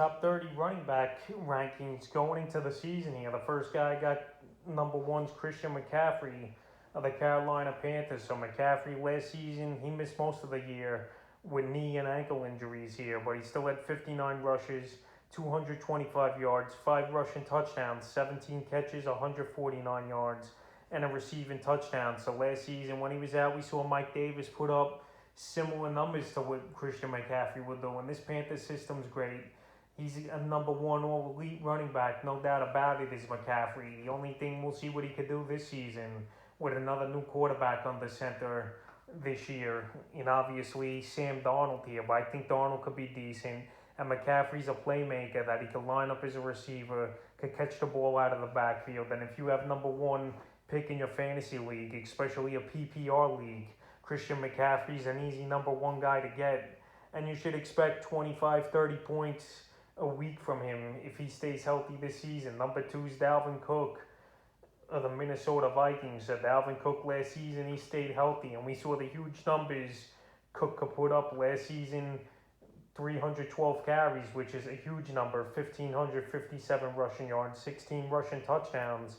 top 30 running back rankings going into the season here. The first guy I got number one's Christian McCaffrey of the Carolina Panthers. So McCaffrey last season, he missed most of the year with knee and ankle injuries here, but he still had 59 rushes, 225 yards, 5 rushing touchdowns, 17 catches, 149 yards, and a receiving touchdown. So last season when he was out, we saw Mike Davis put up similar numbers to what Christian McCaffrey would do. And this Panthers system's great. He's a number one all-elite running back, no doubt about it, is McCaffrey. The only thing we'll see what he could do this season with another new quarterback on the center this year. And obviously Sam Darnold here, but I think Darnold could be decent. And McCaffrey's a playmaker that he could line up as a receiver, could catch the ball out of the backfield. And if you have number one pick in your fantasy league, especially a PPR league, Christian McCaffrey's an easy number one guy to get. And you should expect 25, 30 points a week from him if he stays healthy this season. Number two is Dalvin Cook of the Minnesota Vikings. So Dalvin Cook last season, he stayed healthy. And we saw the huge numbers Cook could put up last season. 312 carries, which is a huge number. 1,557 rushing yards, 16 rushing touchdowns,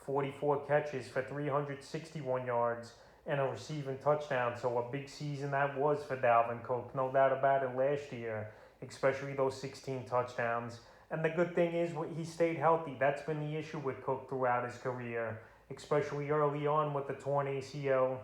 44 catches for 361 yards, and a receiving touchdown. So a big season that was for Dalvin Cook, no doubt about it, last year, especially those 16 touchdowns. And the good thing is he stayed healthy. That's been the issue with Cook throughout his career, especially early on with the torn ACL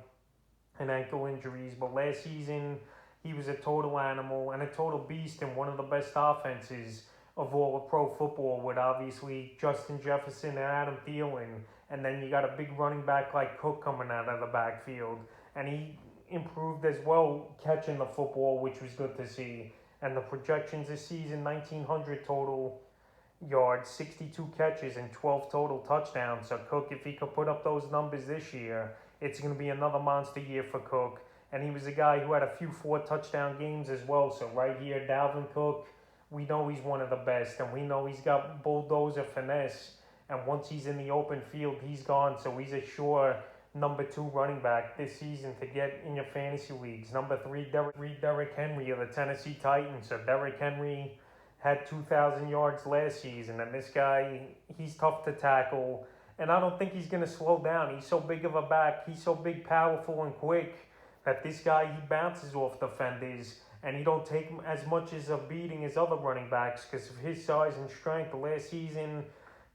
and ankle injuries. But last season, he was a total animal and a total beast in one of the best offenses of all of pro football, with obviously Justin Jefferson and Adam Thielen. And then you got a big running back like Cook coming out of the backfield. And he improved as well catching the football, which was good to see. And the projections this season, 1,900 total yards, 62 catches, and 12 total touchdowns. So Cook, if he could put up those numbers this year, it's going to be another monster year for Cook. And he was a guy who had a few 4-touchdown games as well. So right here, Dalvin Cook, we know he's one of the best. And we know he's got bulldozer finesse. And once he's in the open field, he's gone. So he's a sure number 2 running back this season to get in your fantasy leagues. Number 3, Derrick Henry of the Tennessee Titans. So Derrick Henry had 2,000 yards last season. And this guy, he's tough to tackle. And I don't think he's going to slow down. He's so big of a back. He's so big, powerful, and quick that this guy, he bounces off defenders. And he don't take as much as a beating as other running backs because of his size and strength. Last season,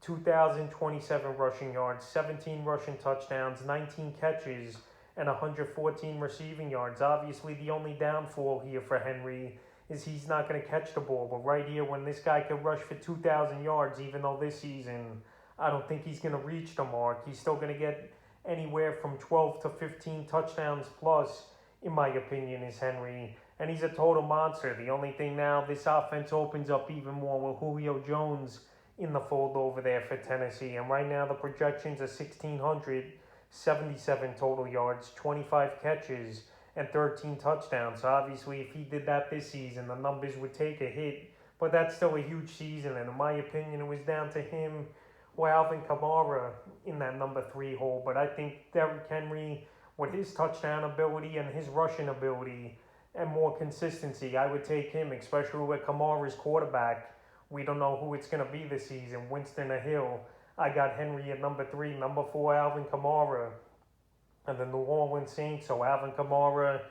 2,027 rushing yards, 17 rushing touchdowns, 19 catches, and 114 receiving yards. Obviously, the only downfall here for Henry is he's not going to catch the ball. But right here, when this guy can rush for 2,000 yards, even though this season, I don't think he's going to reach the mark. He's still going to get anywhere from 12 to 15 touchdowns plus, in my opinion, is Henry. And he's a total monster. The only thing now, this offense opens up even more with Julio Jones in the fold over there for Tennessee. And right now the projections are 1,677 total yards, 25 catches, and 13 touchdowns. So obviously if he did that this season, the numbers would take a hit. But that's still a huge season. And in my opinion, it was down to him or Alvin Kamara in that number 3 hole. But I think Derrick Henry, with his touchdown ability and his rushing ability and more consistency, I would take him, especially with Kamara's quarterback. We don't know who it's going to be this season, Winston or Hill. I got Henry at number 3, number 4, Alvin Kamara, and the New Orleans Saints. So Alvin Kamara,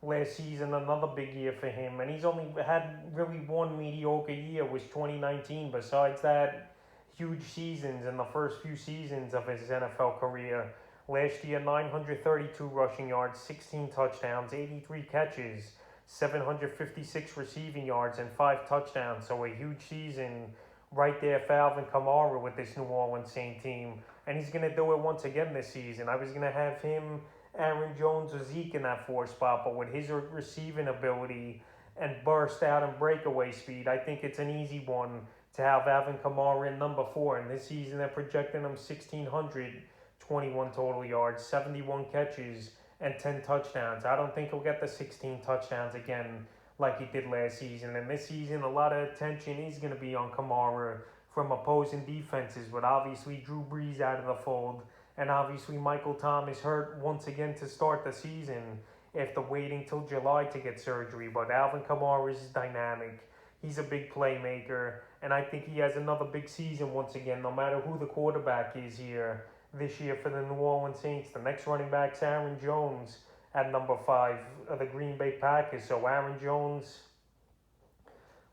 last season, another big year for him. And he's only had really one mediocre year, was 2019. Besides that, huge seasons in the first few seasons of his NFL career. Last year, 932 rushing yards, 16 touchdowns, 83 catches, 756 receiving yards, and 5 touchdowns. So a huge season right there for Alvin Kamara with this New Orleans Saints team. And he's going to do it once again this season. I was going to have him, Aaron Jones, or Zeke in that 4 spot, but with his receiving ability and burst out and breakaway speed, I think it's an easy one to have Alvin Kamara in number 4. And this season, they're projecting him 1,621 total yards, 71 catches, and 10 touchdowns. I don't think he'll get the 16 touchdowns again like he did last season. And this season, a lot of attention is going to be on Kamara from opposing defenses, with obviously Drew Brees out of the fold, and obviously Michael Thomas hurt once again to start the season after waiting till July to get surgery. But Alvin Kamara is dynamic. He's a big playmaker, and I think he has another big season once again, no matter who the quarterback is here this year for the New Orleans Saints. The next running back's Aaron Jones at number 5 of the Green Bay Packers. So Aaron Jones,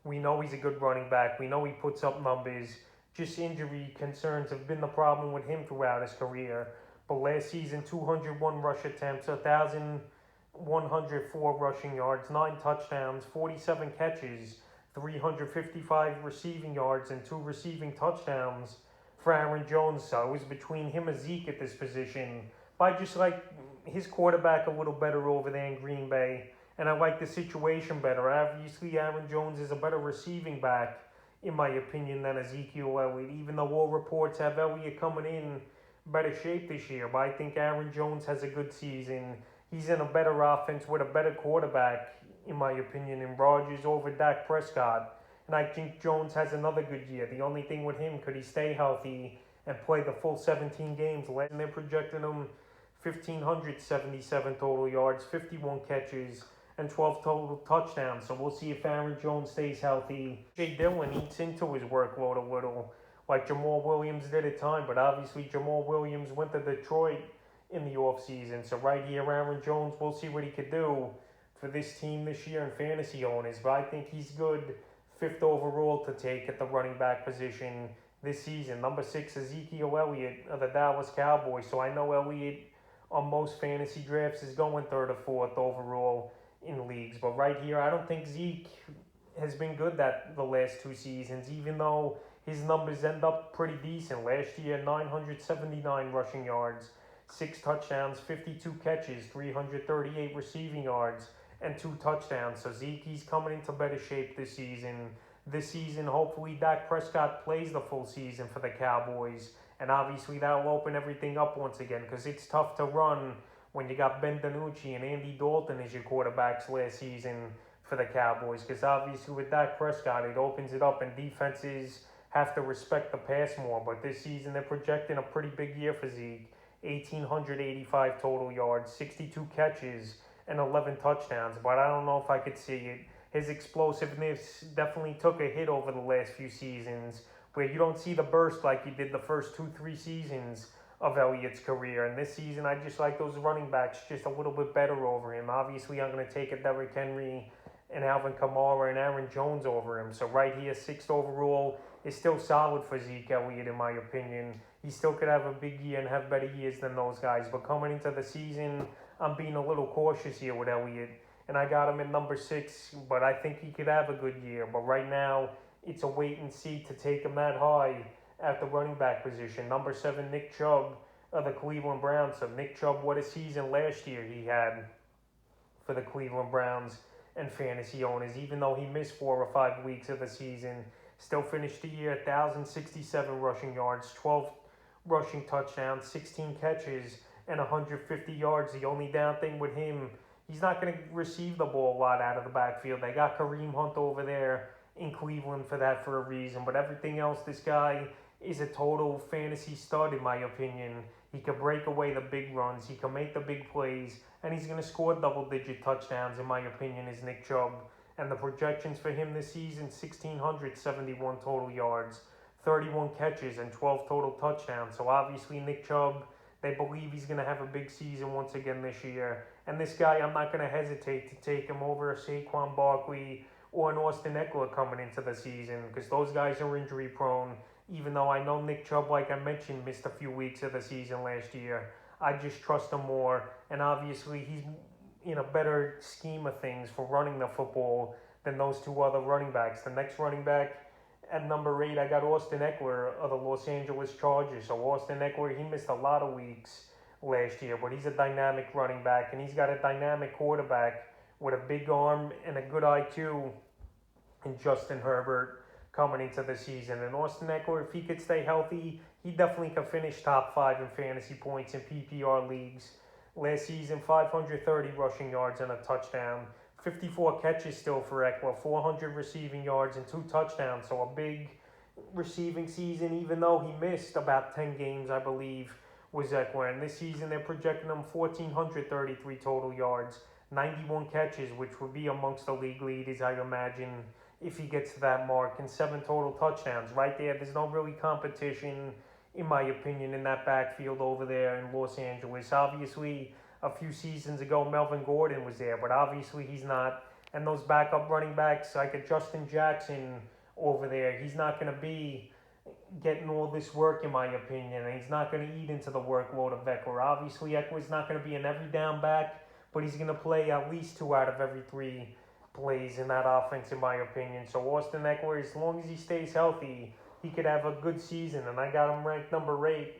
we know he's a good running back. We know he puts up numbers. Just injury concerns have been the problem with him throughout his career. But last season, 201 rush attempts, 1,104 rushing yards, 9 touchdowns, 47 catches, 355 receiving yards, and 2 receiving touchdowns for Aaron Jones. So it was between him and Zeke at this position. But I just like his quarterback a little better over there in Green Bay. And I like the situation better. Obviously, Aaron Jones is a better receiving back, in my opinion, than Ezekiel Elliott, even though all reports have Elliott coming in better shape this year. But I think Aaron Jones has a good season. He's in a better offense with a better quarterback, in my opinion, in Rodgers over Dak Prescott. And I think Jones has another good year. The only thing with him, could he stay healthy and play the full 17 games? And they're projecting him 1,577 total yards, 51 catches, and 12 total touchdowns. So we'll see if Aaron Jones stays healthy. Jay Dillon eats into his workload a little, like Jamal Williams did at time. But obviously Jamal Williams went to Detroit in the offseason. So right here, Aaron Jones, we'll see what he could do for this team this year in fantasy owners. But I think he's good 5th overall to take at the running back position this season. Number 6, Ezekiel Elliott of the Dallas Cowboys. So I know Elliott on most fantasy drafts is going 3rd or 4th overall in leagues. But right here, I don't think Zeke has been good that the last 2 seasons, even though his numbers end up pretty decent. Last year, 979 rushing yards, 6 touchdowns, 52 catches, 338 receiving yards, and 2 touchdowns. So Zeke, he's coming into better shape this season. This season, hopefully, Dak Prescott plays the full season for the Cowboys. And obviously, that'll open everything up once again, because it's tough to run when you got Ben DiNucci and Andy Dalton as your quarterbacks last season for the Cowboys. Because obviously, with Dak Prescott, it opens it up, and defenses have to respect the pass more. But this season, they're projecting a pretty big year for Zeke. 1,885 total yards, 62 catches, and 11 touchdowns. But I don't know if I could see it. His explosiveness definitely took a hit over the last few seasons, where you don't see the burst like you did the first 2-3 seasons of Elliott's career. And this season, I just like those running backs just a little bit better over him. Obviously, I'm going to take a Derrick Henry and Alvin Kamara and Aaron Jones over him. So right here, 6th overall is still solid for Zeke Elliott, in my opinion. He still could have a big year and have better years than those guys. But coming into the season, I'm being a little cautious here with Elliott. And I got him at number 6, but I think he could have a good year. But right now, it's a wait and see to take him that high at the running back position. Number 7, Nick Chubb of the Cleveland Browns. So Nick Chubb, what a season last year he had for the Cleveland Browns and fantasy owners. Even though he missed 4 or 5 weeks of the season, still finished the year 1,067 rushing yards, 12 rushing touchdowns, 16 catches, and 150 yards. The only down thing with him, he's not going to receive the ball a lot out of the backfield. They got Kareem Hunt over there in Cleveland for that for a reason. But everything else, this guy is a total fantasy stud, in my opinion. He can break away the big runs. He can make the big plays. And he's going to score double-digit touchdowns, in my opinion, is Nick Chubb. And the projections for him this season, 1,671 total yards, 31 catches, and 12 total touchdowns. So obviously, Nick Chubb, they believe he's going to have a big season once again this year. And this guy, I'm not going to hesitate to take him over a Saquon Barkley or an Austin Ekeler coming into the season, because those guys are injury prone. Even though I know Nick Chubb, like I mentioned, missed a few weeks of the season last year, I just trust him more. And obviously, he's in a better scheme of things for running the football than those 2 other running backs. The next running back at number 8, I got Austin Ekeler of the Los Angeles Chargers. So Austin Ekeler, he missed a lot of weeks last year, but he's a dynamic running back, and he's got a dynamic quarterback with a big arm and a good IQ in Justin Herbert coming into the season. And Austin Ekeler, if he could stay healthy, he definitely could finish top 5 in fantasy points in PPR leagues. Last season, 530 rushing yards and a touchdown. 54 catches still for Ekeler, 400 receiving yards and 2 touchdowns. So a big receiving season, even though he missed about 10 games, I believe, was Ekeler. And this season, they're projecting him 1,433 total yards, 91 catches, which would be amongst the league leaders, I imagine, if he gets to that mark, and 7 total touchdowns. Right there, there's no really competition, in my opinion, in that backfield over there in Los Angeles. Obviously, a few seasons ago, Melvin Gordon was there, but obviously he's not. And those backup running backs, like a Justin Jackson over there, he's not going to be getting all this work, in my opinion, and he's not going to eat into the workload of Ekeler. Obviously, Ekeler's not going to be an every down back, but he's going to play at least 2 out of every 3 plays in that offense, in my opinion. So Austin Ekeler, as long as he stays healthy, he could have a good season, and I got him ranked number 8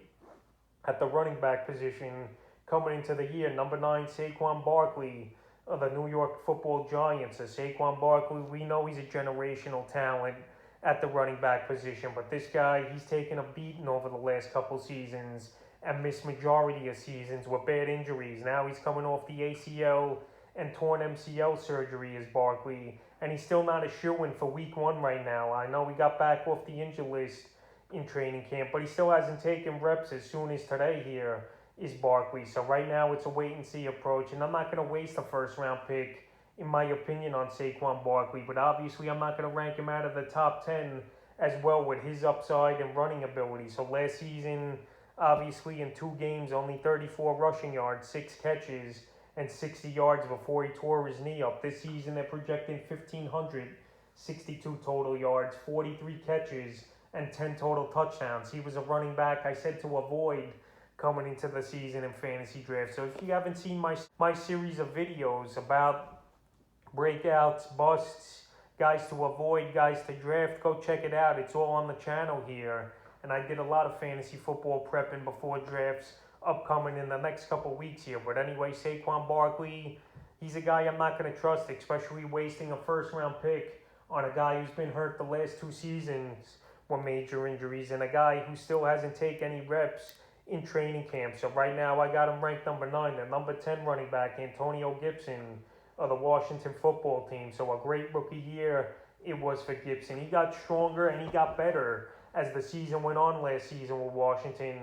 at the running back position coming into the year. Number 9, Saquon Barkley of the New York Football Giants. So Saquon Barkley, we know he's a generational talent at the running back position, but this guy, he's taken a beating over the last couple seasons and missed majority of seasons with bad injuries. Now he's coming off the ACL and torn MCL surgery as Barkley, and he's still not a shoo-in for week 1 right now. I know he got back off the injury list in training camp, but he still hasn't taken reps as soon as today here is Barkley. So right now it's a wait-and-see approach, and I'm not going to waste a first-round pick, in my opinion, on Saquon Barkley, but obviously I'm not going to rank him out of the top 10 as well with his upside and running ability. So last season, obviously in 2 games, only 34 rushing yards, 6 catches, and 60 yards before he tore his knee up. This season they're projecting 1,562 total yards, 43 catches, and 10 total touchdowns. He was a running back I said to avoid coming into the season in fantasy draft. So if you haven't seen my series of videos about breakouts, busts, guys to avoid, guys to draft, go check it out. It's all on the channel here. And I did a lot of fantasy football prepping before drafts upcoming in the next couple weeks here. But anyway, Saquon Barkley, he's a guy I'm not going to trust, especially wasting a first-round pick on a guy who's been hurt the last 2 seasons with major injuries, and a guy who still hasn't taken any reps in training camp. So right now I got him ranked number 9. The number 10 running back, Antonio Gibson of the Washington football team. So a great rookie year it was for Gibson. He got stronger and he got better as the season went on last season with Washington.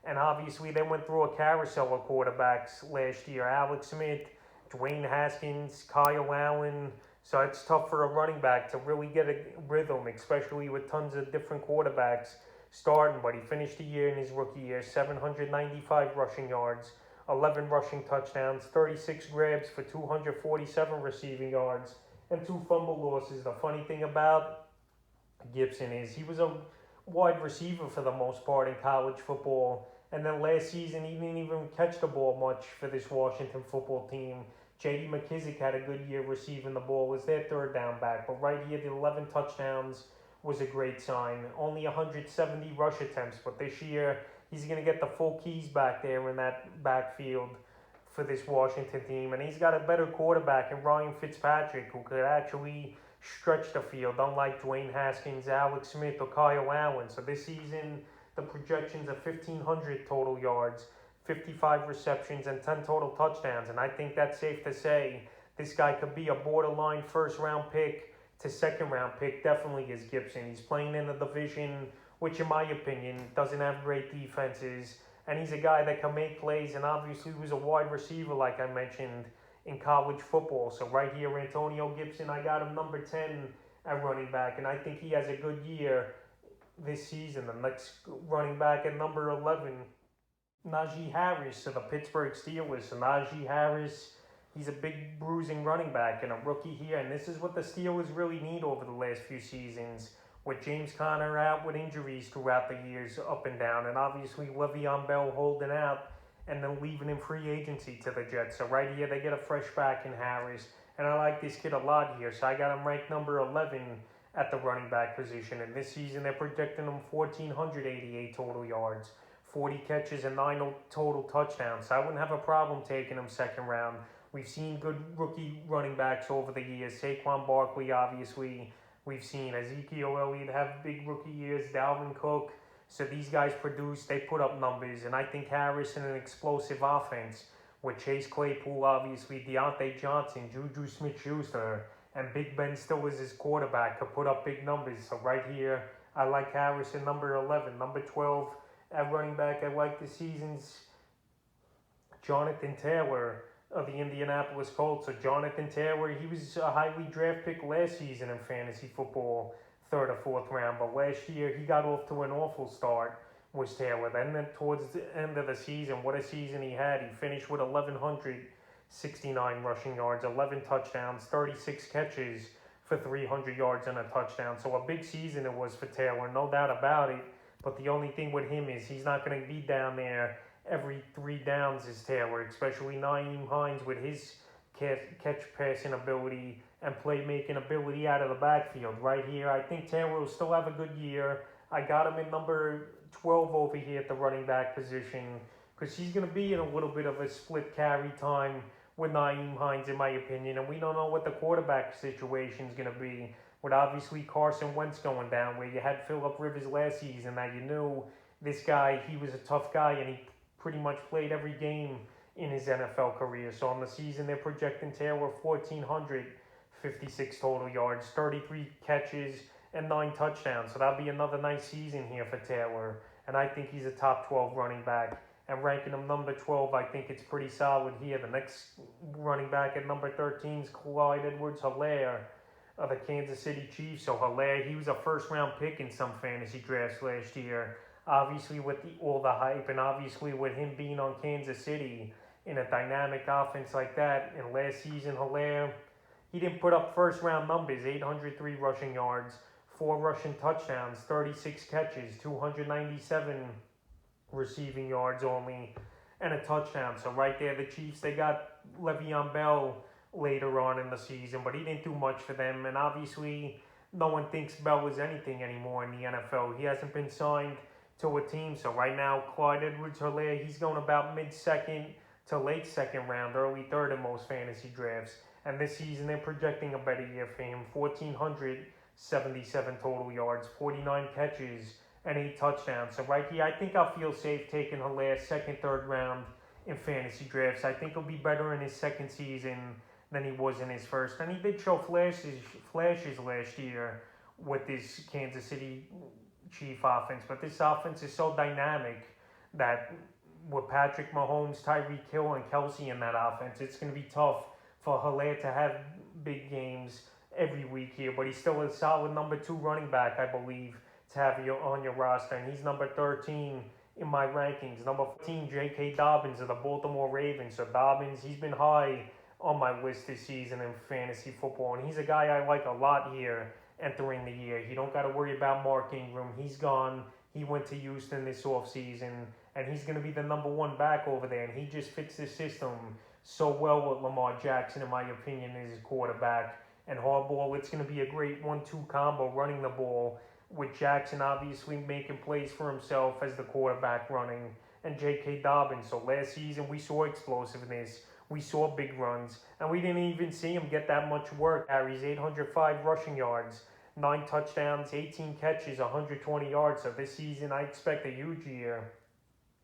And obviously they went through a carousel of quarterbacks last year. Alex Smith, Dwayne Haskins, Kyle Allen. So it's tough for a running back to really get a rhythm, especially with tons of different quarterbacks starting. But he finished the year in his rookie year, 795 rushing yards, 11 rushing touchdowns, 36 grabs for 247 receiving yards, and 2 fumble losses. The funny thing about Gibson is he was a wide receiver for the most part in college football, and then last season he didn't even catch the ball much for this Washington football team. J.D. McKissick had a good year receiving the ball, was their 3rd down back, but right here the 11 touchdowns was a great sign. Only 170 rush attempts, but this year he's going to get the full keys back there in that backfield for this Washington team, and he's got a better quarterback in Ryan Fitzpatrick who could actually stretch the field, unlike Dwayne Haskins, Alex Smith, or Kyle Allen. So this season, the projections are 1,500 total yards, 55 receptions, and 10 total touchdowns. And I think that's safe to say this guy could be a borderline first-round pick to second-round pick. Definitely is Gibson. He's playing in a division which, in my opinion, doesn't have great defenses. And he's a guy that can make plays, and obviously was a wide receiver, like I mentioned, in college football. So right here, Antonio Gibson, I got him number 10 at running back, and I think he has a good year this season. The next running back at number 11, Najee Harris of the Pittsburgh Steelers. So Najee Harris, he's a big bruising running back and a rookie here, and this is what the Steelers really need over the last few seasons, with James Conner out with injuries throughout the years up and down, and obviously Le'Veon Bell holding out and then leaving in free agency to the Jets. So right here, they get a fresh back in Harris. And I like this kid a lot here. So I got him ranked number 11 at the running back position. And this season, they're projecting him 1,488 total yards, 40 catches, and 9 total touchdowns. So I wouldn't have a problem taking him second round. We've seen good rookie running backs over the years. Saquon Barkley, obviously. We've seen Ezekiel Elliot have big rookie years. Dalvin Cook. So these guys produce, they put up numbers, and I think Harris in an explosive offense with Chase Claypool, obviously, Deontay Johnson, Juju Smith-Schuster, and Big Ben still as his quarterback, could put up big numbers. So right here, I like Harris in number 11. Number 12 at running back, I like the season's Jonathan Taylor of the Indianapolis Colts. So Jonathan Taylor, he was a highly draft pick last season in fantasy football, third or fourth round. But last year he got off to an awful start, was Taylor. Then towards the end of the season, what a season he had. He finished with 1,169 rushing yards, 11 touchdowns, 36 catches for 300 yards and a touchdown. So a big season it was for Taylor, no doubt about it. But the only thing with him is he's not going to be down there every 3 downs as Taylor, especially Nyheim Hines with his catch passing ability and playmaking ability out of the backfield. Right here, I think Taylor will still have a good year. I got him in number 12 over here at the running back position because he's going to be in a little bit of a split carry time with Nyheim Hines, in my opinion, and we don't know what the quarterback situation is going to be. With obviously Carson Wentz going down, where you had Phillip Rivers last season, that you knew this guy, he was a tough guy, and he pretty much played every game in his NFL career. So on the season, they're projecting Taylor 1,456 total yards, 33 catches, and 9 touchdowns. So that'll be another nice season here for Taylor, and I think he's a top 12 running back. And ranking him number 12, I think it's pretty solid here. The next running back at number 13 is Clyde Edwards-Helaire of the Kansas City Chiefs. So Helaire, he was a first-round pick in some fantasy drafts last year. Obviously with all the hype, and obviously with him being on Kansas City in a dynamic offense like that. And last season, Helaire, he didn't put up first-round numbers, 803 rushing yards, 4 rushing touchdowns, 36 catches, 297 receiving yards only, and a touchdown. So right there, the Chiefs, they got Le'Veon Bell later on in the season, but he didn't do much for them. And obviously, no one thinks Bell is anything anymore in the NFL. He hasn't been signed to a team. So right now, Clyde Edwards-Helaire, he's going about mid-second to late second round, early third in most fantasy drafts. And this season, they're projecting a better year for him. 1,477 total yards, 49 catches, and 8 touchdowns. So right here, I think I'll feel safe taking Helaire second, third round in fantasy drafts. I think he'll be better in his second season than he was in his first. And he did show flashes last year with this Kansas City Chief offense. But this offense is so dynamic that with Patrick Mahomes, Tyreek Hill, and Kelsey in that offense, it's going to be tough for Helaire to have big games every week here. But he's still a solid number 2 running back, I believe, to have you on your roster, and he's number 13 in my rankings. Number 14, J.K. Dobbins of the Baltimore Ravens. So Dobbins, he's been high on my list this season in fantasy football, and he's a guy I like a lot here entering the year. You don't got to worry about Mark Ingram. He's gone. He went to Houston this offseason, and he's going to be the number 1 back over there, and he just fits the system so well with Lamar Jackson, in my opinion, as his quarterback. And Harbaugh, it's going to be a great 1-2 combo running the ball, with Jackson obviously making plays for himself as the quarterback running, and J.K. Dobbins. So last season we saw explosiveness, we saw big runs, and we didn't even see him get that much work. Carries 805 rushing yards, 9 touchdowns, 18 catches, 120 yards. So this season I expect a huge year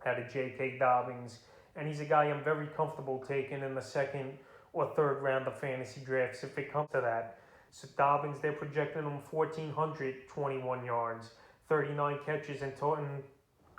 out of J.K. Dobbins, and he's a guy I'm very comfortable taking in the second or third round of fantasy drafts if it comes to that. So Dobbins, they're projecting him 1,421 yards, 39 catches, and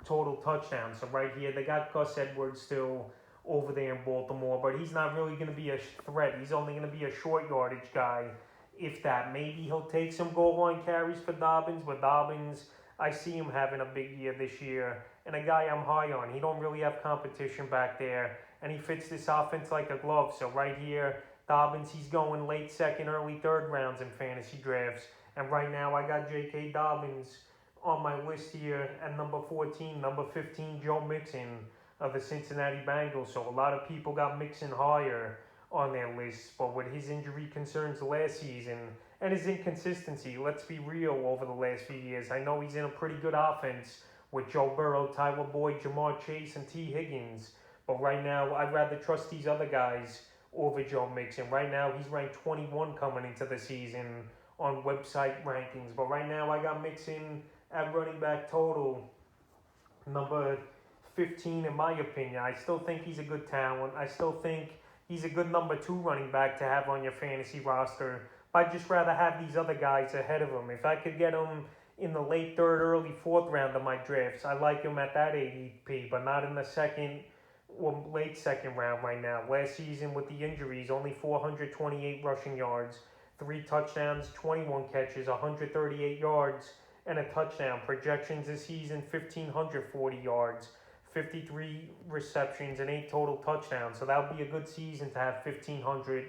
total touchdowns. So right here, they got Gus Edwards still over there in Baltimore, but he's not really going to be a threat. He's only going to be a short yardage guy, if that. Maybe he'll take some goal line carries for Dobbins, but Dobbins, I see him having a big year this year, and a guy I'm high on. He don't really have competition back there, and he fits this offense like a glove. So right here, Dobbins, he's going late second, early third rounds in fantasy drafts. And right now, I got J.K. Dobbins on my list here at number 14. Number 15, Joe Mixon of the Cincinnati Bengals. So a lot of people got Mixon higher on their list. But with his injury concerns last season and his inconsistency, let's be real, over the last few years, I know he's in a pretty good offense with Joe Burrow, Tyler Boyd, Jamar Chase, and T. Higgins. But right now, I'd rather trust these other guys over Joe Mixon. Right now, he's ranked 21 coming into the season on website rankings. But right now, I got Mixon at running back total number 15 in my opinion. I still think he's a good talent. I still think he's a good number 2 running back to have on your fantasy roster. But I'd just rather have these other guys ahead of him. If I could get him in the late 3rd, early 4th round of my drafts, I like him at that ADP, but not in the 2nd, well, late second round right now. Last season with the injuries, only 428 rushing yards, 3 touchdowns, 21 catches, 138 yards, and a touchdown. Projections this season, 1,540 yards, 53 receptions, and 8 total touchdowns. So that would be a good season to have 1,500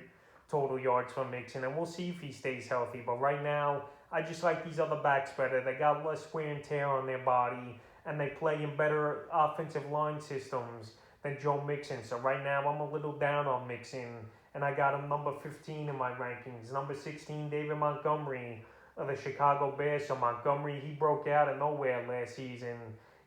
total yards from Mixon, and we'll see if he stays healthy. But right now, I just like these other backs better. They got less wear and tear on their body, and they play in better offensive line systems than Joe Mixon. So right now, I'm a little down on Mixon, and I got him number 15 in my rankings. Number 16, David Montgomery of the Chicago Bears. So Montgomery, he broke out of nowhere last season.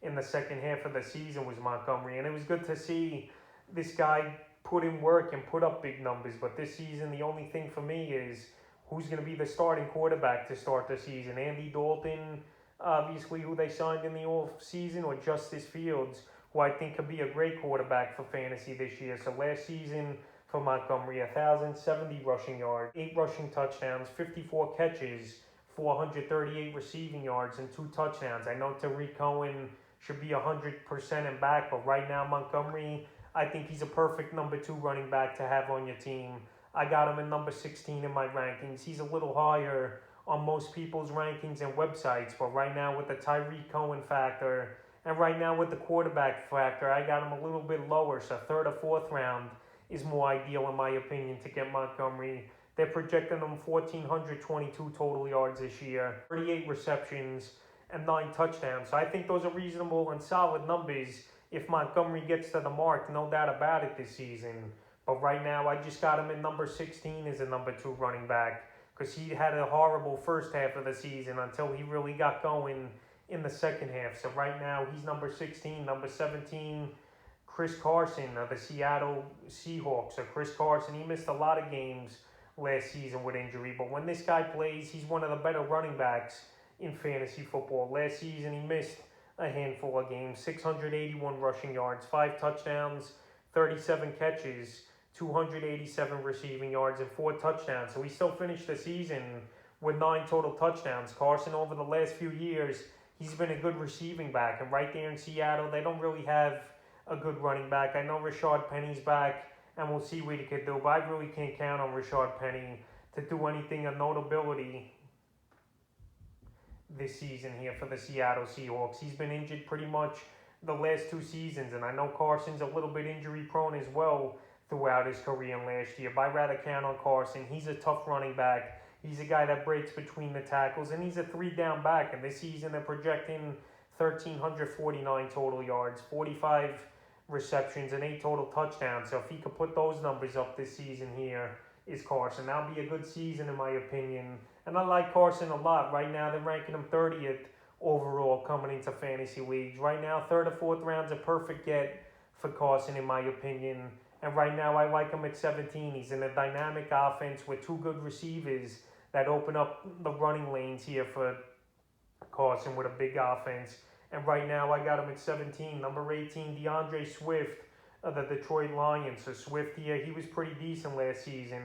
In the second half of the season was Montgomery, and it was good to see this guy put in work and put up big numbers. But this season, the only thing for me is who's going to be the starting quarterback to start the season. Andy Dalton, obviously, who they signed in the off-season, or Justice Fields, who I think could be a great quarterback for fantasy this year. So last season for Montgomery, 1,070 rushing yards, 8 rushing touchdowns, 54 catches, 438 receiving yards, and 2 touchdowns. I know Derrick should be 100% and back, but right now Montgomery, I think he's a perfect number 2 running back to have on your team. I got him in number 16 in my rankings. He's a little higher on most people's rankings and websites, but right now with the Tyreek Cohen factor, and right now with the quarterback factor, I got him a little bit lower. So 3rd or 4th round is more ideal in my opinion to get Montgomery. They're projecting him 1,422 total yards this year, 38 receptions, and 9 touchdowns. So I think those are reasonable and solid numbers if Montgomery gets to the mark, no doubt about it this season. But right now, I just got him in number 16 as a number 2 running back, because he had a horrible first half of the season until he really got going in the second half. So right now, he's number 16. Number 17, Chris Carson of the Seattle Seahawks. So Chris Carson, he missed a lot of games last season with injury, but when this guy plays, he's one of the better running backs in fantasy football. Last season, he missed a handful of games, 681 rushing yards, 5 touchdowns, 37 catches, 287 receiving yards, and 4 touchdowns. So he still finished the season with 9 total touchdowns. Carson, over the last few years, he's been a good receiving back. And right there in Seattle, they don't really have a good running back. I know Rashard Penny's back, and we'll see what he can do. But I really can't count on Rashard Penny to do anything of notability this season here for the Seattle Seahawks. He's been injured pretty much the last 2 seasons, and I know Carson's a little bit injury prone as well throughout his career last year, but I'd rather count on Carson. He's a tough running back. He's a guy that breaks between the tackles, and he's a 3-down back, and this season they're projecting 1,349 total yards, 45 receptions, and 8 total touchdowns. So if he could put those numbers up this season here, is Carson. That'll be a good season in my opinion. And I like Carson a lot. Right now they're ranking him 30th overall coming into fantasy leagues. Right now 3rd or 4th round's a perfect get for Carson in my opinion. And right now I like him at 17. He's in a dynamic offense with 2 good receivers that open up the running lanes here for Carson with a big offense. And right now I got him at 17. Number 18, Deandre Swift of the Detroit Lions. So Swift here, he was pretty decent last season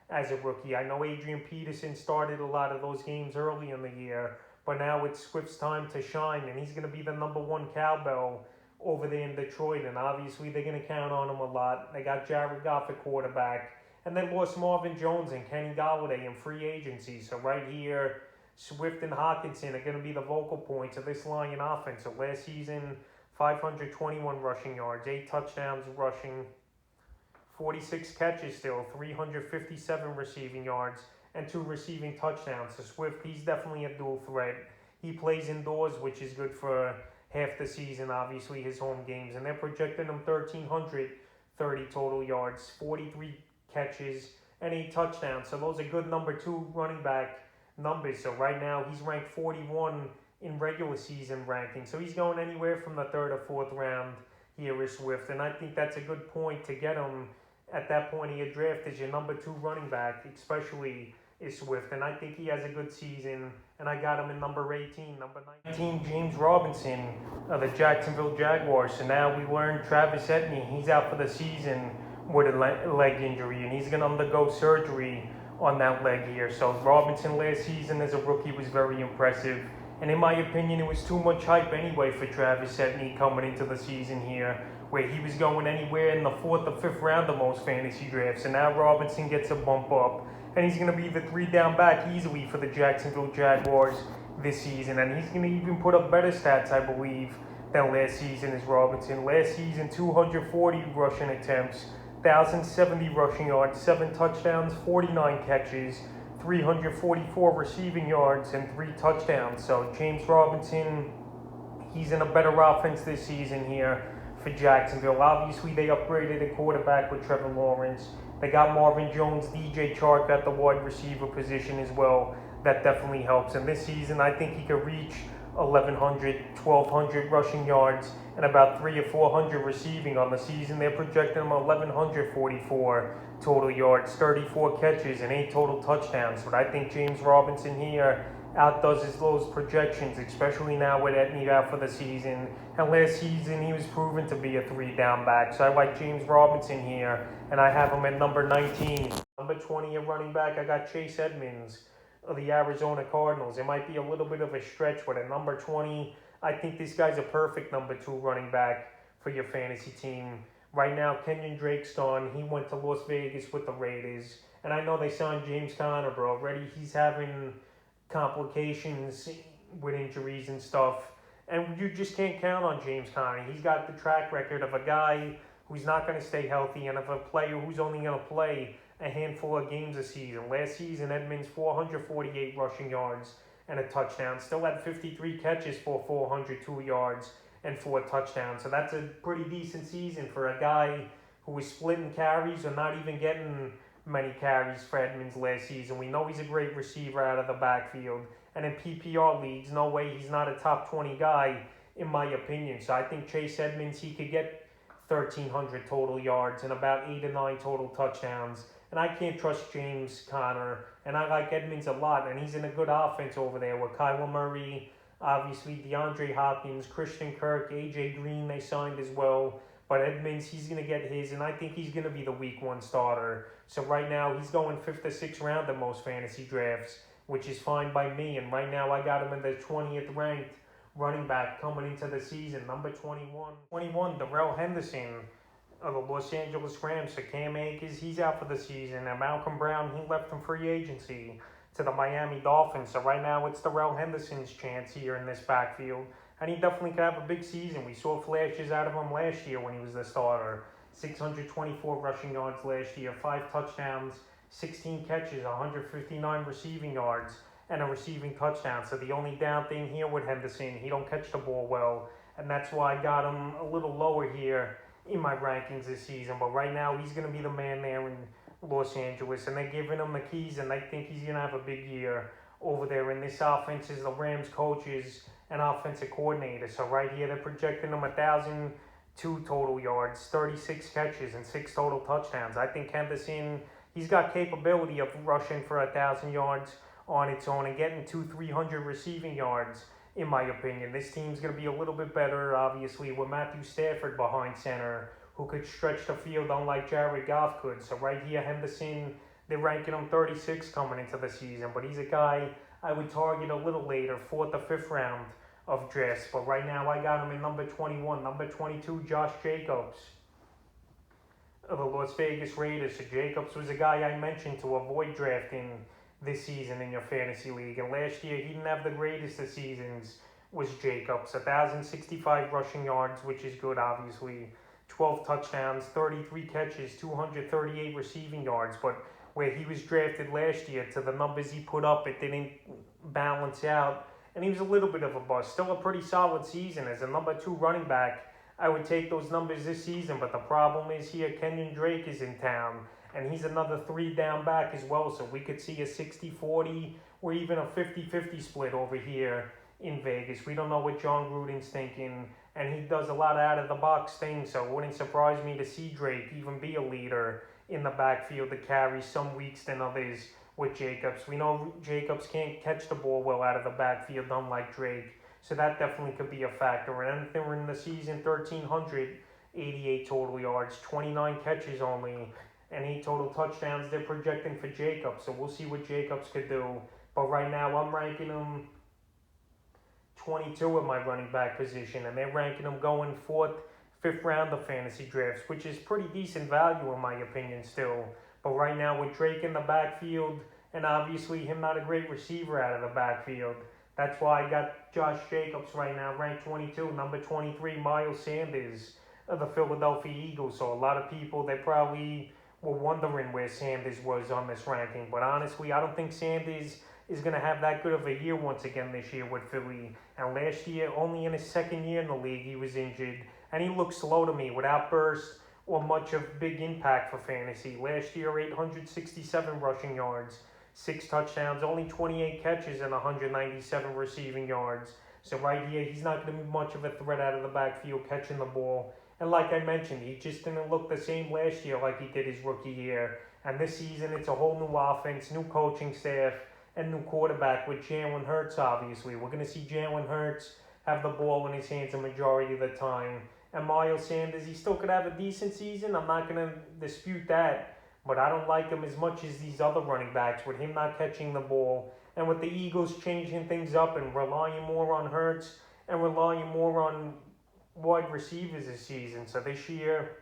as a rookie. I know Adrian Peterson started a lot of those games early in the year, but now it's Swift's time to shine, and he's going to be the number 1 cowbell over there in Detroit, and obviously they're going to count on him a lot. They got Jared Goff at quarterback, and they lost Marvin Jones and Kenny Golladay in free agency. So right here, Swift and Hawkinson are going to be the vocal points of this Lion offense. So last season, 521 rushing yards, 8 touchdowns rushing, 46 catches still, 357 receiving yards, and 2 receiving touchdowns. So Swift, he's definitely a dual threat. He plays indoors, which is good for half the season, obviously, his home games. And they're projecting him 1,330 total yards, 43 catches, and 8 touchdowns. So those are good number 2 running back numbers. So right now, he's ranked 41 in regular season ranking. So he's going anywhere from the 3rd or 4th round here is Swift. And I think that's a good point to get him at that point of your draft as your number 2 running back, especially is Swift. And I think he has a good season. And I got him in number 18. Number 19, James Robinson of the Jacksonville Jaguars. So now we learned Travis Etienne, he's out for the season with a leg injury, and he's going to undergo surgery on that leg here. So Robinson last season as a rookie was very impressive. And in my opinion, it was too much hype anyway for Travis Etienne coming into the season here, where he was going anywhere in the 4th or 5th round of most fantasy drafts. And now Robinson gets a bump up, and he's going to be the 3-down back easily for the Jacksonville Jaguars this season. And he's going to even put up better stats, I believe, than last season as Robinson. Last season, 240 rushing attempts, 1,070 rushing yards, 7 touchdowns, 49 catches, 344 receiving yards, and 3 touchdowns. So James Robinson, he's in a better offense this season here for Jacksonville. Obviously, they upgraded a quarterback with Trevor Lawrence. They got Marvin Jones, DJ Chark at the wide receiver position as well. That definitely helps. And this season, I think he could reach 1,100, 1,200 rushing yards and about 300 or 400 receiving on the season. They're projecting him 1,144 total yards, 34 catches, and 8 total touchdowns. But I think James Robinson here outdoes those projections, especially now with Etienne out for the season. And last season, he was proven to be a 3-down back. So I like James Robinson here, and I have him at number 19. Number 20 at running back, I got Chase Edmonds of the Arizona Cardinals. It might be a little bit of a stretch, but at number 20, I think this guy's a perfect number 2 running back for your fantasy team. Right now, Kenyon Drake's gone. He went to Las Vegas with the Raiders. And I know they signed James Conner, but already he's having complications with injuries and stuff. And you just can't count on James Conner. He's got the track record of a guy who's not going to stay healthy and of a player who's only going to play a handful of games a season. Last season, Edmonds 448 rushing yards and a touchdown. Still had 53 catches for 402 yards and 4 touchdowns. So that's a pretty decent season for a guy who was splitting carries or not even getting many carries for Edmonds last season. We know he's a great receiver out of the backfield. And in PPR leagues, no way he's not a top 20 guy, in my opinion. So I think Chase Edmonds, he could get 1,300 total yards and about 8 or 9 total touchdowns. And I can't trust James Conner. And I like Edmonds a lot. And he's in a good offense over there with Kyler Murray, obviously DeAndre Hopkins, Christian Kirk, AJ Green they signed as well. But Edmonds, he's going to get his, and I think he's going to be the week 1 starter. So right now, he's going 5th or 6th round in most fantasy drafts, which is fine by me. And right now, I got him in the 20th ranked running back coming into the season, number 21. 21, Darrell Henderson of the Los Angeles Rams. So Cam Akers, he's out for the season. And Malcolm Brown, he left from free agency to the Miami Dolphins. So right now, it's Darrell Henderson's chance here in this backfield. And he definitely could have a big season. We saw flashes out of him last year when he was the starter. 624 rushing yards last year, 5 touchdowns, 16 catches, 159 receiving yards, and a receiving touchdown. So the only down thing here with Henderson, he don't catch the ball well. And that's why I got him a little lower here in my rankings this season. But right now, he's going to be the man there in Los Angeles. And they're giving him the keys, and they think he's going to have a big year over there. And this offense is the Rams coaches and offensive coordinator. So right here, they're projecting him 1,002 total yards, 36 catches, and 6 total touchdowns. I think Henderson, he's got capability of rushing for 1,000 yards on its own and getting 200-300 receiving yards, in my opinion. This team's going to be a little bit better, obviously, with Matthew Stafford behind center, who could stretch the field unlike Jared Goff could. So right here, Henderson, they're ranking him 36 coming into the season. But he's a guy I would target a little later, 4th or 5th round of drafts. But right now, I got him in number 21. Number 22, Josh Jacobs of the Las Vegas Raiders. So Jacobs was a guy I mentioned to avoid drafting this season in your fantasy league. And last year, he didn't have the greatest of seasons, was Jacobs. 1,065 rushing yards, which is good, obviously. 12 touchdowns, 33 catches, 238 receiving yards. But where he was drafted last year, to the numbers he put up, it didn't balance out. And he was a little bit of a bust. Still a pretty solid season. As a number 2 running back, I would take those numbers this season. But the problem is here, Kenyon Drake is in town. And he's another 3-down back as well. So we could see a 60-40 or even a 50-50 split over here in Vegas. We don't know what John Gruden's thinking. And he does a lot of out-of-the-box things. So it wouldn't surprise me to see Drake even be a leader in the backfield to carry some weeks than others with Jacobs. We know Jacobs can't catch the ball well out of the backfield, unlike Drake. So that definitely could be a factor. And then we're in the season, 1,388 total yards, 29 catches only, and 8 total touchdowns they're projecting for Jacobs. So we'll see what Jacobs could do. But right now, I'm ranking him 22 at my running back position, and they're ranking him going 4th, 5th round of fantasy drafts, which is pretty decent value in my opinion still. But right now with Drake in the backfield, and obviously him not a great receiver out of the backfield, that's why I got Josh Jacobs right now ranked 22. Number 23, Myles Sanders of the Philadelphia Eagles. So a lot of people, they probably were wondering where Sanders was on this ranking. But honestly, I don't think Sanders is going to have that good of a year once again this year with Philly. And last year, only in his 2nd year in the league, he was injured. And he looked slow to me without burst or much of big impact for fantasy. Last year, 867 rushing yards, 6 touchdowns, only 28 catches and 197 receiving yards. So right here, he's not going to be much of a threat out of the backfield catching the ball. And like I mentioned, he just didn't look the same last year like he did his rookie year. And this season, it's a whole new offense, new coaching staff, and new quarterback with Jalen Hurts, obviously. We're going to see Jalen Hurts have the ball in his hands a majority of the time. And Myles Sanders, he still could have a decent season. I'm not going to dispute that. But I don't like him as much as these other running backs with him not catching the ball. And with the Eagles changing things up and relying more on Hurts and relying more on wide receivers this season. So this year,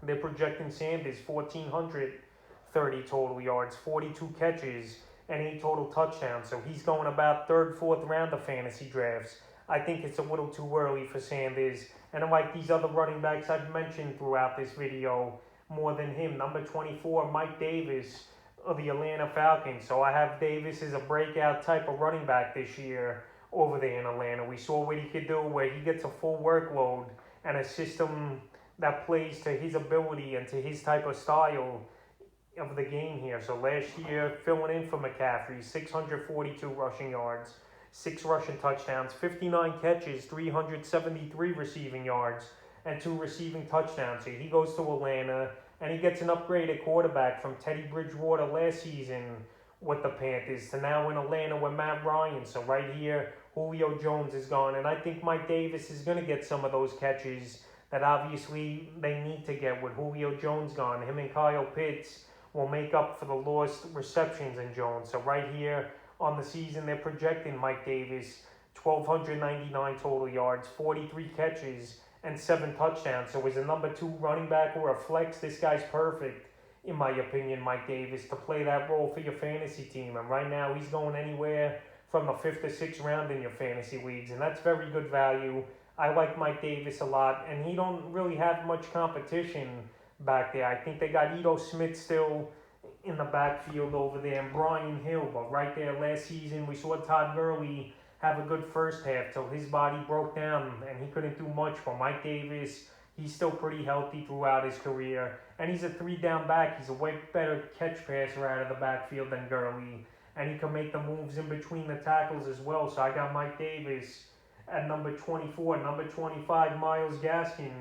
they're projecting Sanders 1,430 total yards, 42 catches, and 8 total touchdowns. So he's going about 3rd, 4th round of fantasy drafts. I think it's a little too early for Sanders. And like these other running backs I've mentioned throughout this video, more than him. Number 24, Mike Davis of the Atlanta Falcons. So I have Davis as a breakout type of running back this year over there in Atlanta. We saw what he could do where he gets a full workload and a system that plays to his ability and to his type of style of the game here. So last year, filling in for McCaffrey, 642 rushing yards, 6 rushing touchdowns, 59 catches, 373 receiving yards, and 2 receiving touchdowns. So he goes to Atlanta, and he gets an upgraded quarterback from Teddy Bridgewater last season with the Panthers to now in Atlanta with Matt Ryan. So right here, Julio Jones is gone, and I think Mike Davis is going to get some of those catches that obviously they need to get with Julio Jones gone. Him and Kyle Pitts will make up for the lost receptions in Jones. So right here on the season, they're projecting Mike Davis 1,299 total yards, 43 catches, and 7 touchdowns. So as a number 2 running back or a flex, this guy's perfect, in my opinion, Mike Davis, to play that role for your fantasy team. And right now, he's going anywhere from the 5th to 6th round in your fantasy leagues, and that's very good value. I like Mike Davis a lot, and he don't really have much competition back there. I think they got Ito Smith still in the backfield over there, and Brian Hill. But right there last season, we saw Todd Gurley have a good first half till his body broke down and he couldn't do much. But Mike Davis, he's still pretty healthy throughout his career. And he's a 3-down back. He's a way better catch passer out of the backfield than Gurley. And he can make the moves in between the tackles as well. So I got Mike Davis at number 24. Number 25, Myles Gaskin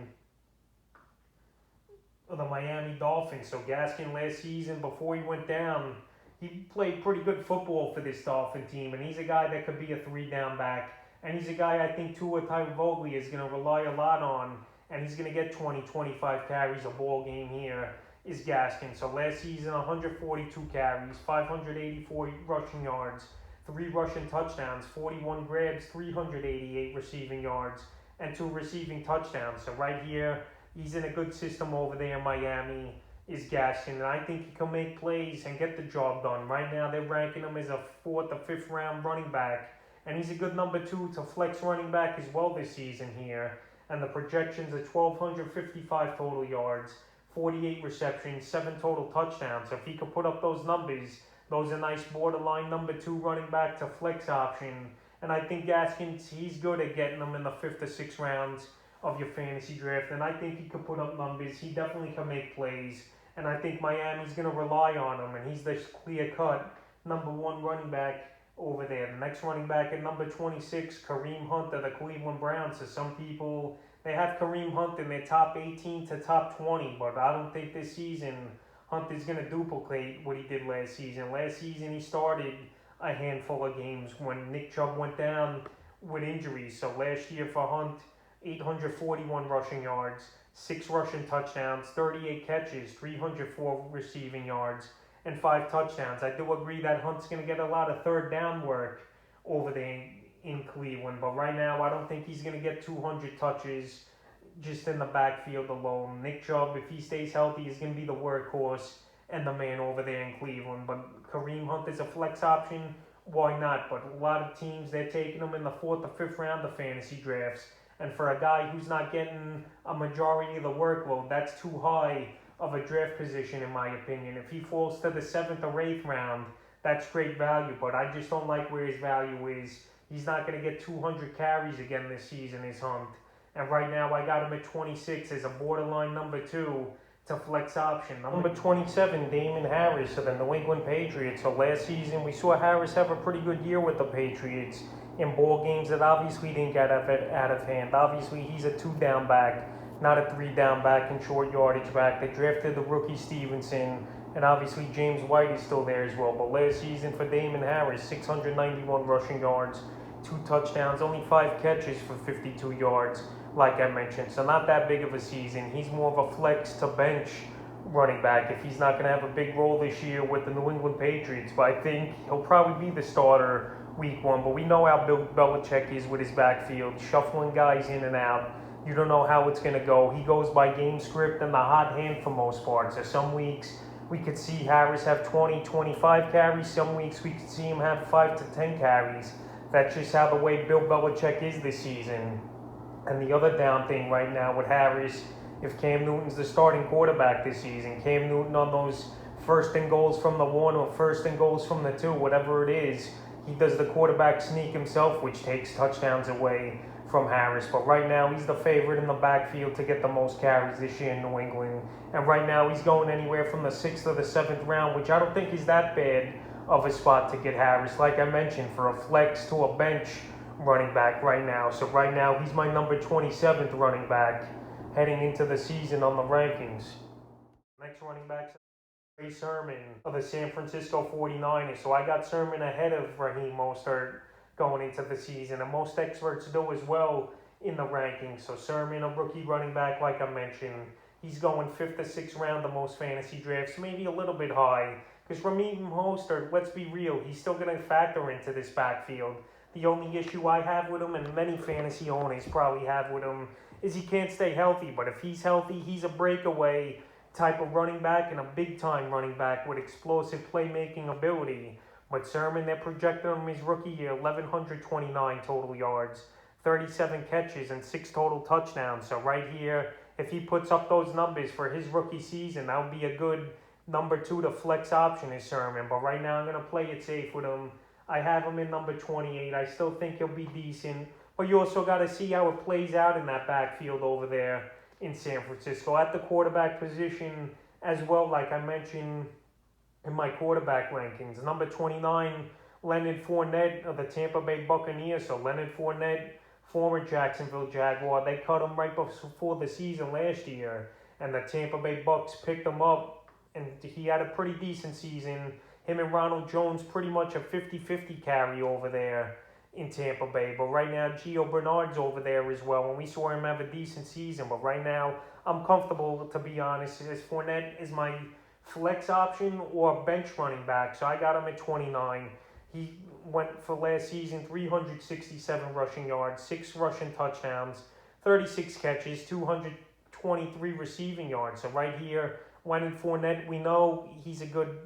of the Miami Dolphins. So Gaskin last season, before he went down, he played pretty good football for this Dolphin team, and he's a guy that could be a 3-down back. And he's a guy I think Tua Tagovailoa is going to rely a lot on, and he's going to get 20, 25 carries a ball game here, is Gaskin. So last season, 142 carries, 584 rushing yards, 3 rushing touchdowns, 41 grabs, 388 receiving yards, and 2 receiving touchdowns. So right here, he's in a good system over there in Miami, is Gaskin, and I think he can make plays and get the job done. Right now, they're ranking him as a 4th or 5th round running back, and he's a good number 2 to flex running back as well this season here. And the projections are 1,255 total yards, 48 receptions, 7 total touchdowns. So if he could put up those numbers, those are nice borderline number 2 running back to flex option. And I think Gaskin, he's good at getting them in the 5th or 6th rounds of your fantasy draft, and I think he could put up numbers. He definitely can make plays, and I think Miami's going to rely on him, and he's the clear-cut number 1 running back over there. The next running back at number 26, Kareem Hunt of the Cleveland Browns. So some people, they have Kareem Hunt in their top 18 to top 20, but I don't think this season Hunt is going to duplicate what he did last season. Last season, he started a handful of games when Nick Chubb went down with injuries. So last year for Hunt, 841 rushing yards, 6 rushing touchdowns, 38 catches, 304 receiving yards, and 5 touchdowns. I do agree that Hunt's going to get a lot of 3rd down work over there in Cleveland. But right now, I don't think he's going to get 200 touches just in the backfield alone. Nick Chubb, if he stays healthy, is going to be the workhorse and the man over there in Cleveland. But Kareem Hunt is a flex option. Why not? But a lot of teams, they're taking him in the 4th or 5th round of fantasy drafts. And for a guy who's not getting a majority of the workload, that's too high of a draft position in my opinion. If he falls to the 7th or 8th round, that's great value. But I just don't like where his value is. He's not going to get 200 carries again this season, is Hunt. And right now I got him at 26 as a borderline number 2 to flex option. Number 27, Damien Harris of the New England Patriots. So last season we saw Harris have a pretty good year with the Patriots in ball games that obviously didn't get out of hand. Obviously he's a 2-down back, not a 3-down back and short yardage back. They drafted the rookie Stevenson, and obviously James White is still there as well. But last season for Damien Harris, 691 rushing yards, 2 touchdowns, only 5 catches for 52 yards, like I mentioned. So not that big of a season. He's more of a flex to bench running back if he's not going to have a big role this year with the New England Patriots. But I think he'll probably be the starter week 1. But we know how Bill Belichick is with his backfield, shuffling guys in and out. You don't know how it's going to go. He goes by game script and the hot hand for most parts. So some weeks we could see Harris have 20, 25 carries. Some weeks we could see him have 5 to 10 carries. That's just how the way Bill Belichick is this season. And the other down thing right now with Harris, if Cam Newton's the starting quarterback this season, Cam Newton on those 1st and goals from the 1 or 1st and goals from the 2, whatever it is, he does the quarterback sneak himself, which takes touchdowns away from Harris. But right now he's the favorite in the backfield to get the most carries this year in New England. And right now he's going anywhere from the 6th or the 7th round, which I don't think is that bad of a spot to get Harris, like I mentioned, for a flex to a bench running back right now. So right now he's my number 27th running back heading into the season on the rankings. Next running back, Sermon of the San Francisco 49ers. So I got Sermon ahead of Raheem Mostert going into the season, and most experts do as well in the rankings. So Sermon, a rookie running back, like I mentioned, he's going 5th or 6th round of most fantasy drafts, maybe a little bit high, because Raheem Mostert, let's be real, he's still going to factor into this backfield. The only issue I have with him, and many fantasy owners probably have with him, is he can't stay healthy. But if he's healthy, he's a breakaway type of running back and a big-time running back with explosive playmaking ability. But Sermon, they're projecting him his rookie year, 1,129 total yards, 37 catches, and 6 total touchdowns. So right here, if he puts up those numbers for his rookie season, that would be a good number 2 to flex option is Sermon. But right now, I'm going to play it safe with him. I have him in number 28. I still think he'll be decent. But you also got to see how it plays out in that backfield over there in San Francisco. At the quarterback position as well, like I mentioned in my quarterback rankings. Number 29, Leonard Fournette of the Tampa Bay Buccaneers. So Leonard Fournette, former Jacksonville Jaguar. They cut him right before the season last year. And the Tampa Bay Bucks picked him up. And he had a pretty decent season. Him and Ronald Jones pretty much a 50-50 carry over there in Tampa Bay. But right now, Gio Bernard's over there as well. And we saw him have a decent season. But right now, I'm comfortable, to be honest, as Fournette is my flex option or bench running back. So I got him at 29. He went for last season 367 rushing yards, 6 rushing touchdowns, 36 catches, 223 receiving yards. So right here, Leonard Fournette, we know he's a good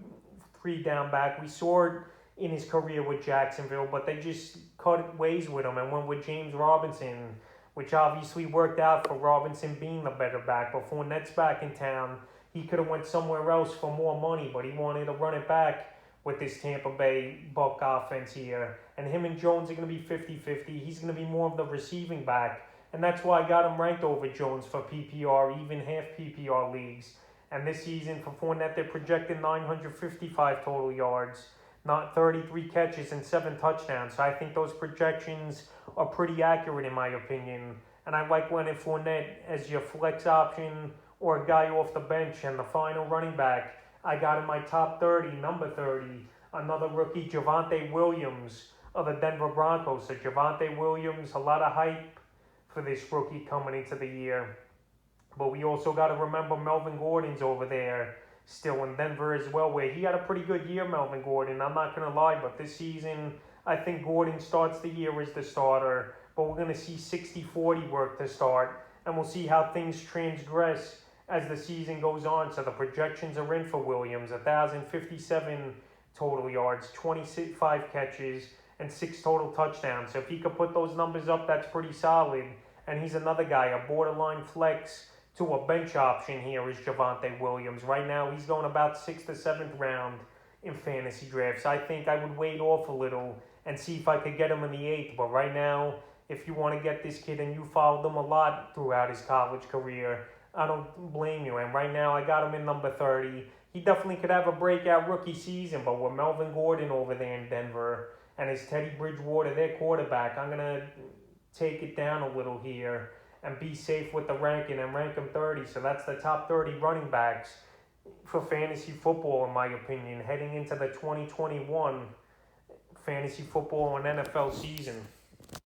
3-down back. We saw it in his career with Jacksonville, but they just cut ways with him and went with James Robinson, which obviously worked out for Robinson being the better back. But Fournette's back in town. He could have went somewhere else for more money, but he wanted to run it back with this Tampa Bay Buck offense here. And him and Jones are going to be 50-50. He's going to be more of the receiving back. And that's why I got him ranked over Jones for PPR, even half PPR leagues. And this season for Fournette, they're projecting 955 total yards, not 33 catches and 7 touchdowns. So I think those projections are pretty accurate in my opinion. And I like Leonard Fournette as your flex option or a guy off the bench. And the final running back, I got in my top 30, number 30, another rookie, Javonte Williams of the Denver Broncos. So Javonte Williams, a lot of hype for this rookie coming into the year. But we also got to remember Melvin Gordon's over there still in Denver as well, where he had a pretty good year, Melvin Gordon. I'm not going to lie, but this season I think Gordon starts the year as the starter, but we're going to see 60-40 work to start, and we'll see how things transgress as the season goes on. So the projections are in for Williams, 1,057 total yards, 25 catches, and 6 total touchdowns. So if he could put those numbers up, that's pretty solid. And he's another guy, a borderline flex to a bench option here is Javonte Williams. Right now, he's going about 6th to 7th round in fantasy drafts. I think I would wait off a little and see if I could get him in the 8th. But right now, if you want to get this kid and you followed him a lot throughout his college career, I don't blame you. And right now, I got him in number 30. He definitely could have a breakout rookie season, but with Melvin Gordon over there in Denver and his Teddy Bridgewater, their quarterback, I'm going to take it down a little here and be safe with the ranking and rank him 30. So that's the top 30 running backs for fantasy football, in my opinion, heading into the 2021 fantasy football and NFL season.